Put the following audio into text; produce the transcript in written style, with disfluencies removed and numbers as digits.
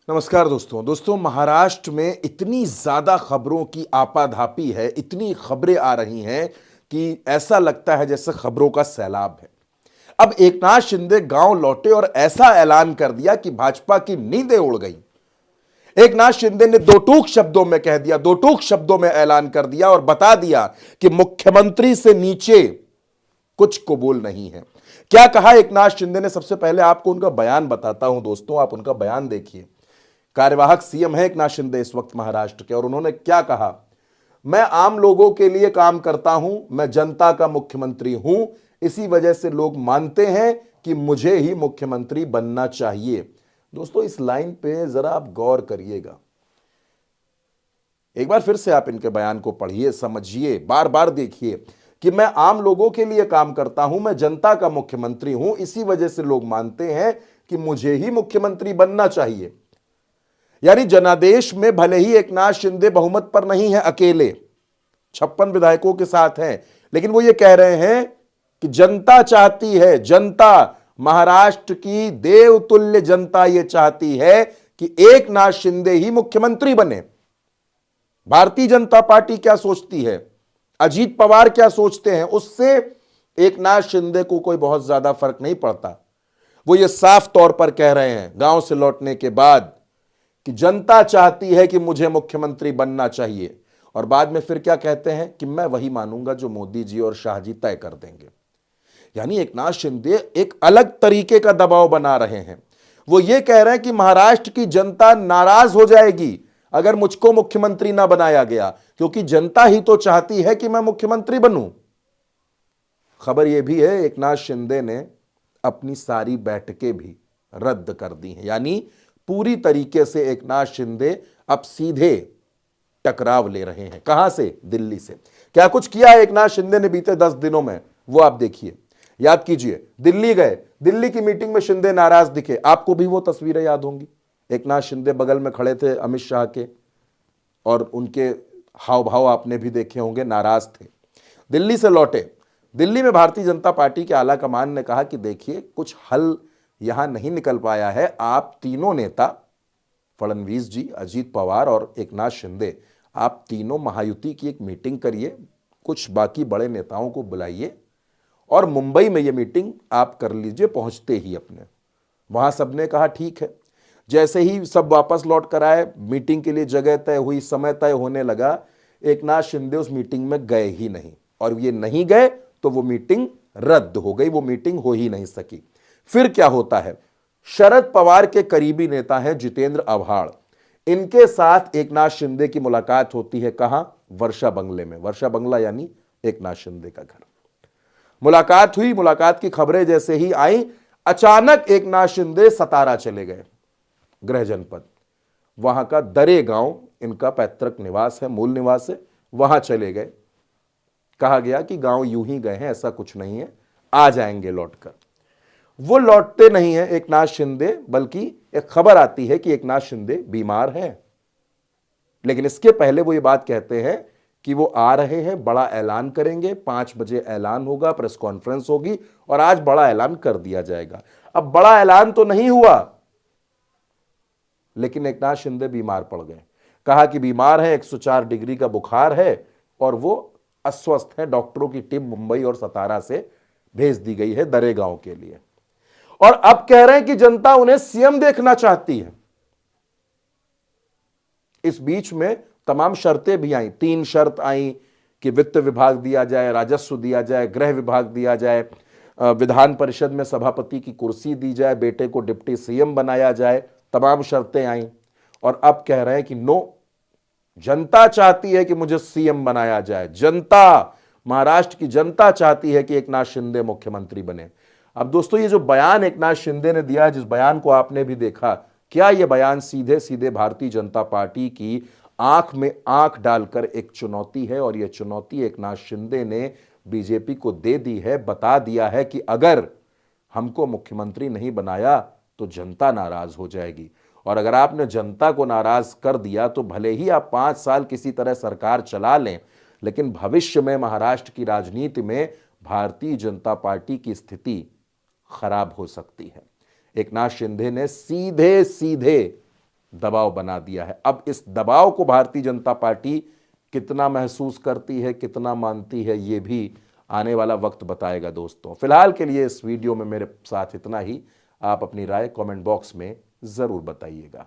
नमस्कार दोस्तों महाराष्ट्र में इतनी ज्यादा खबरों की आपाधापी है, इतनी खबरें आ रही हैं कि ऐसा लगता है जैसे खबरों का सैलाब है। अब एकनाथ शिंदे गांव लौटे और ऐसा ऐलान कर दिया कि भाजपा की नींदें उड़ गई। एकनाथ शिंदे ने दो टूक शब्दों में कह दिया, दो टूक शब्दों में ऐलान कर दिया और बता दिया कि मुख्यमंत्री से नीचे कुछ कबूल नहीं है। क्या कहा एकनाथ शिंदे ने? सबसे पहले आपको उनका बयान बताता हूं दोस्तों, आप उनका बयान देखिए। कार्यवाहक सीएम है एकनाथ शिंदे इस वक्त महाराष्ट्र के, और उन्होंने क्या कहा? मैं आम लोगों के लिए काम करता हूं, मैं जनता का मुख्यमंत्री हूं, इसी वजह से लोग मानते हैं कि मुझे ही मुख्यमंत्री बनना चाहिए। दोस्तों इस लाइन पे जरा आप गौर करिएगा, एक बार फिर से आप इनके बयान को पढ़िए, समझिए, बार बार देखिए कि मैं आम लोगों के लिए काम करता हूं, मैं जनता का मुख्यमंत्री हूं, इसी वजह से लोग मानते हैं कि मुझे ही मुख्यमंत्री बनना चाहिए। यानी जनादेश में भले ही एकनाथ शिंदे बहुमत पर नहीं है, अकेले 56 विधायकों के साथ हैं, लेकिन वो ये कह रहे हैं कि जनता चाहती है, जनता, महाराष्ट्र की देवतुल्य जनता ये चाहती है कि एकनाथ शिंदे ही मुख्यमंत्री बने। भारतीय जनता पार्टी क्या सोचती है, अजीत पवार क्या सोचते हैं, उससे एकनाथ शिंदे को कोई बहुत ज्यादा फर्क नहीं पड़ता। वो ये साफ तौर पर कह रहे हैं गांव से लौटने के बाद कि जनता चाहती है कि मुझे मुख्यमंत्री बनना चाहिए, और बाद में फिर क्या कहते हैं कि मैं वही मानूंगा जो मोदी जी और शाह जी तय कर देंगे। यानी एकनाथ शिंदे एक अलग तरीके का दबाव बना रहे हैं। वो ये कह रहे हैं कि महाराष्ट्र की जनता नाराज हो जाएगी अगर मुझको मुख्यमंत्री ना बनाया गया, क्योंकि जनता ही तो चाहती है कि मैं मुख्यमंत्री बनूं। खबर यह भी है एकनाथ शिंदे ने अपनी सारी बैठकें भी रद्द कर दी हैं। यानी पूरी तरीके से एकनाथ शिंदे अब सीधे टकराव ले रहे हैं। कहां से? दिल्ली से। क्या कुछ किया एकनाथ शिंदे ने बीते 10 दिनों में, वो आप देखिए, याद कीजिए। दिल्ली गए, दिल्ली की मीटिंग में शिंदे नाराज दिखे, आपको भी वो तस्वीरें याद होंगी। एकनाथ शिंदे बगल में खड़े थे अमित शाह के, और उनके हाव भाव आपने भी देखे होंगे, नाराज थे। दिल्ली से लौटे, दिल्ली में भारतीय जनता पार्टी के आला कमान ने कहा कि देखिए कुछ हल यहां नहीं निकल पाया है, आप तीनों नेता, फडणवीस जी, अजीत पवार और एकनाथ शिंदे, आप तीनों महायुति की एक मीटिंग करिए, कुछ बाकी बड़े नेताओं को बुलाइए और मुंबई में ये मीटिंग आप कर लीजिए पहुंचते ही अपने। वहां सबने कहा ठीक है। जैसे ही सब वापस लौट कर आए, मीटिंग के लिए जगह तय हुई, समय तय होने लगा, एकनाथ शिंदे उस मीटिंग में गए ही नहीं, और ये नहीं गए तो वो मीटिंग रद्द हो गई, वो मीटिंग हो ही नहीं सकी। फिर क्या होता है? शरद पवार के करीबी नेता हैं जितेंद्र आव्हाड, इनके साथ एकनाथ शिंदे की मुलाकात होती है। कहां? वर्षा बंगले में। वर्षा बंगला यानी एकनाथ शिंदे का घर। मुलाकात हुई, मुलाकात की खबरें जैसे ही आई, अचानक एकनाथ शिंदे सतारा चले गए, गृह जनपद, वहां का दरे गांव इनका पैतृक निवास है, मूल निवास है, वहां चले गए। कहा गया कि गांव यूं ही गए हैं, ऐसा कुछ नहीं है, आ जाएंगे लौटकर। वो लौटते नहीं है एकनाथ शिंदे, बल्कि एक खबर आती है कि एकनाथ शिंदे बीमार हैं। लेकिन इसके पहले वो ये बात कहते हैं कि वो आ रहे हैं, बड़ा ऐलान करेंगे, 5 बजे ऐलान होगा, प्रेस कॉन्फ्रेंस होगी, और आज बड़ा ऐलान कर दिया जाएगा। अब बड़ा ऐलान तो नहीं हुआ, लेकिन एकनाथ शिंदे बीमार पड़ गए। कहा कि बीमार है, 104 डिग्री का बुखार है, और वो अस्वस्थ है। डॉक्टरों की टीम मुंबई और सतारा से भेज दी गई है दरे गांव के लिए, और अब कह रहे हैं कि जनता उन्हें सीएम देखना चाहती है। इस बीच में तमाम शर्तें भी आई, 3 शर्त आई कि वित्त विभाग दिया जाए, राजस्व दिया जाए, गृह विभाग दिया जाए, विधान परिषद में सभापति की कुर्सी दी जाए, बेटे को डिप्टी सीएम बनाया जाए, तमाम शर्तें आई। और अब कह रहे हैं कि नो, जनता चाहती है कि मुझे सीएम बनाया जाए, जनता, महाराष्ट्र की जनता चाहती है कि एकनाथ शिंदे मुख्यमंत्री बने। अब दोस्तों ये जो बयान एकनाथ शिंदे ने दिया, जिस बयान को आपने भी देखा, क्या यह बयान सीधे सीधे भारतीय जनता पार्टी की आंख में आंख डालकर एक चुनौती है? और यह चुनौती एकनाथ शिंदे ने बीजेपी को दे दी है, बता दिया है कि अगर हमको मुख्यमंत्री नहीं बनाया तो जनता नाराज हो जाएगी, और अगर आपने जनता को नाराज कर दिया तो भले ही आप 5 साल किसी तरह सरकार चला लें, लेकिन भविष्य में महाराष्ट्र की राजनीति में भारतीय जनता पार्टी की स्थिति खराब हो सकती है। एकनाथ शिंदे ने सीधे सीधे दबाव बना दिया है। अब इस दबाव को भारतीय जनता पार्टी कितना महसूस करती है, कितना मानती है, ये भी आने वाला वक्त बताएगा दोस्तों। फिलहाल के लिए इस वीडियो में मेरे साथ इतना ही। आप अपनी राय कमेंट बॉक्स में जरूर बताइएगा।